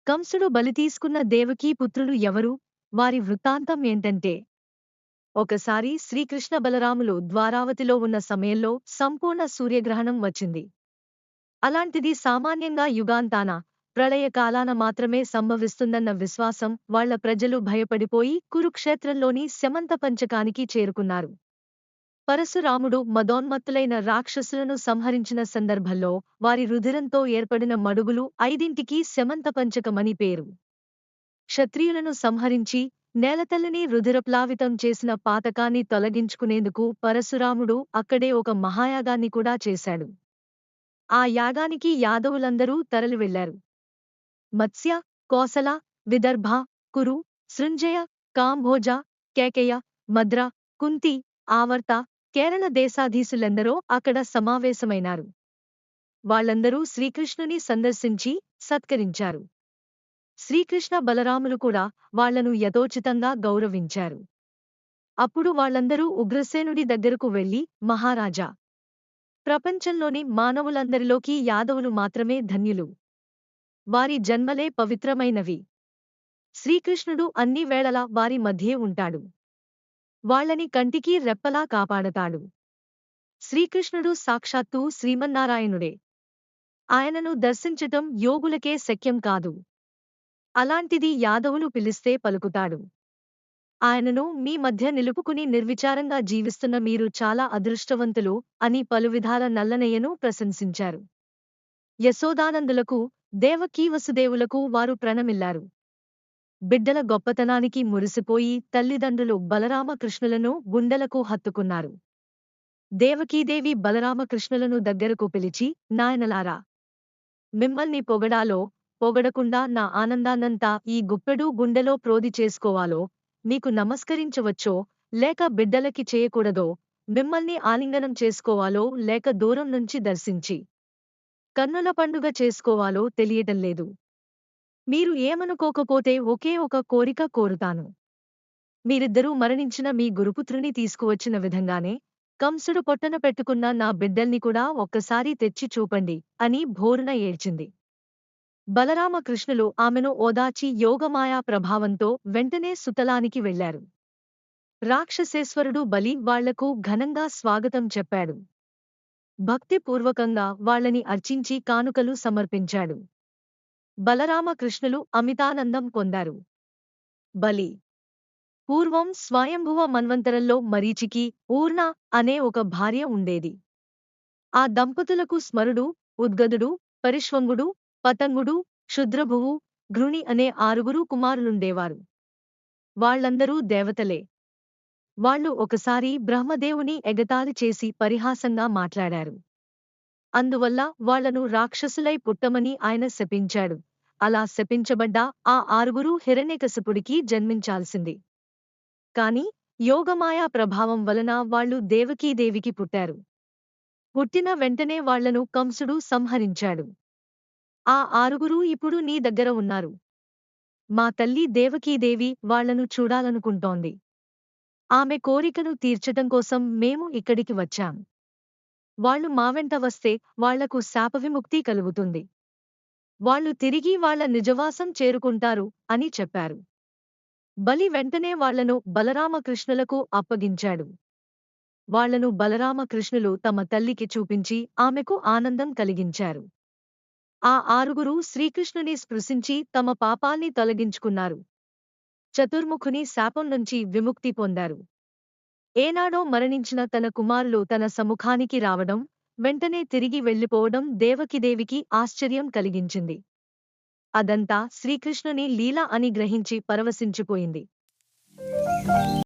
కంసుడు బలి తీసుకున్న దేవకీ పుత్రులు ఎవరు? వారి వృత్తాంతం ఏంటంటే, ఒకసారి శ్రీకృష్ణ బలరాములు ద్వారావతిలో ఉన్న సమయంలో సంపూర్ణ సూర్యగ్రహణం వచ్చింది. అలాంటిది సామాన్యంగా యుగాంతాన, ప్రళయకాలాన మాత్రమే సంభవిస్తుందన్న విశ్వాసం వాళ్ళ ప్రజలు భయపడిపోయి కురుక్షేత్రంలోని శమంతపంచకానికి చేరుకున్నారు. పరశురాముడు మదోన్మత్తులైన రాక్షసులను సంహరించిన సందర్భంలో వారి రుధిరంతో ఏర్పడిన మడుగులు 5ంటికి శమంతపంచకమని పేరు. క్షత్రియులను సంహరించి నేలతల్లిని రుధిరప్లావితం చేసిన పాతకాన్ని తొలగించుకునేందుకు పరశురాముడు అక్కడే ఒక మహాయాగాన్ని కూడా చేశాడు. ఆ యాగానికి యాదవులందరూ తరలివెళ్లారు. మత్స్య, కోసల, విదర్భ, కురు, సృంజయ, కాంభోజ, కేకయ, మద్ర, కుంతి, ఆవర్త, కేరళ దేశాధీశులెందరో అక్కడ సమావేశమైనారు. వాళ్ళందరూ శ్రీకృష్ణుని సందర్శించి సత్కరించారు. శ్రీకృష్ణ బలరాములు కూడా వాళ్లను యథోచితంగా గౌరవించారు. అప్పుడు వాళ్ళందరూ ఉగ్రసేనుడి దగ్గరకు వెళ్లి, మహారాజా! ప్రపంచంలోని మానవులందరిలోకి యాదవులు మాత్రమే ధన్యులు. వారి జన్మలే పవిత్రమైనవి. శ్రీకృష్ణుడు అన్ని వేళలా వారి మధ్యే ఉంటాడు. వాళ్ళని కంటికి రెప్పలా కాపాడతాడు. శ్రీకృష్ణుడు సాక్షాత్తూ శ్రీమన్నారాయణుడే. ఆయనను దర్శించటం యోగులకే శక్యం కాదు. అలాంటిది యాదవులు పిలిస్తే పలుకుతాడు. ఆయనను మీ మధ్య నిలుపుకుని నిర్విచారంగా జీవిస్తున్న మీరు చాలా అదృష్టవంతులు అని పలువిధాల నల్లనయ్యను ప్రశంసించారు. యశోదానందులకు, దేవకీ వసుదేవులకు వారు ప్రణమిల్లారు. బిడ్డల గొప్పతనానికి మురిసిపోయి తల్లిదండ్రులు బలరామకృష్ణులను గుండెలకు హత్తుకున్నారు. దేవకీదేవి బలరామకృష్ణులను దగ్గరకు పిలిచి, నాయనలారా! మిమ్మల్ని పొగడాలో, పొగడకుండా నా ఆనందాన్నంతా ఈ గుప్పెడు గుండెలో ప్రోది చేసుకోవాలో, మీకు నమస్కరించవచ్చో, లేక బిడ్డలకి చేయకూడదో, మిమ్మల్ని ఆలింగనం చేసుకోవాలో లేక దూరం నుంచి దర్శించి కన్నుల పండుగ చేసుకోవాలో తెలియటంలేదు. మీరు ఏమనుకోకపోతే ఒకే ఒక కోరిక కోరుతాను. మీరిద్దరూ మరణించిన మీ గురుపుత్రుని తీసుకువచ్చిన విధంగానే కంసుడు పొట్టన పెట్టుకున్న నా బిడ్డల్ని కూడా ఒక్కసారి తెచ్చి చూపండి అని భోరున ఏడ్చింది. బలరామకృష్ణులు ఆమెను ఓదార్చి యోగమాయా ప్రభావంతో వెంటనే సుతలానికి వెళ్లారు. రాక్షసేశ్వరుడు బలి వాళ్లకు ఘనంగా స్వాగతం చెప్పాడు. భక్తిపూర్వకంగా వాళ్ళని అర్చించి కానుకలు సమర్పించాడు. బలరామకృష్ణులు అమితానందం పొందారు. బలి పూర్వం స్వయంభువ మన్వంతరంలో మరీచికి, ఊర్ణ అనే ఒక భార్య ఉండేది. ఆ దంపతులకు స్మరుడు, ఉద్గదుడు, పరిష్వంగుడు, పతంగుడు, క్షుద్రభువు, ఘృణి అనే 6 కుమారులుండేవారు. వాళ్లందరూ దేవతలే. వాళ్ళు ఒకసారి బ్రహ్మదేవుని ఎగతాళి చేసి పరిహాసంగా మాట్లాడారు. అందువల్ల వాళ్లను రాక్షసులై పుట్టమని ఆయన శపించాడు. అలా శపించబడ్డ ఆ 6 హిరణ్యకశిపుడికి జన్మించాల్సింది. కాని యోగమాయా ప్రభావం వలన వాళ్ళు దేవకీదేవికి పుట్టారు. పుట్టిన వెంటనే వాళ్లను కంసుడు సంహరించాడు. ఆ 6 ఇప్పుడు నీ దగ్గర ఉన్నారు. మా తల్లి దేవకీదేవి వాళ్లను చూడాలనుకుంటోంది. ఆమె కోరికను తీర్చటం కోసం మేము ఇక్కడికి వచ్చాం. వాళ్ళు మా వెంట వస్తే వాళ్లకు శాపవిముక్తి కలుగుతుంది. వాళ్ళు తిరిగి వాళ్ళ నిజవాసం చేరుకుంటారు అని చెప్పారు. బలి వెంటనే వాళ్లను బలరామకృష్ణులకు అప్పగించాడు. వాళ్లను బలరామకృష్ణులు తమ తల్లికి చూపించి ఆమెకు ఆనందం కలిగించారు. ఆ 6 శ్రీకృష్ణుని స్పృశించి తమ పాపాల్ని తొలగించుకున్నారు. చతుర్ముఖుని శాపం నుంచి విముక్తి పొందారు. ఏనాడో మరణించిన తన కుమారులు తన సముఖానికి రావడం, వెంటనే తిరిగి వెళ్ళిపోవడం దేవకీదేవికి ఆశ్చర్యం కలిగించింది. అదంతా శ్రీకృష్ణుని లీల అని గ్రహించి పరవశించిపోయింది.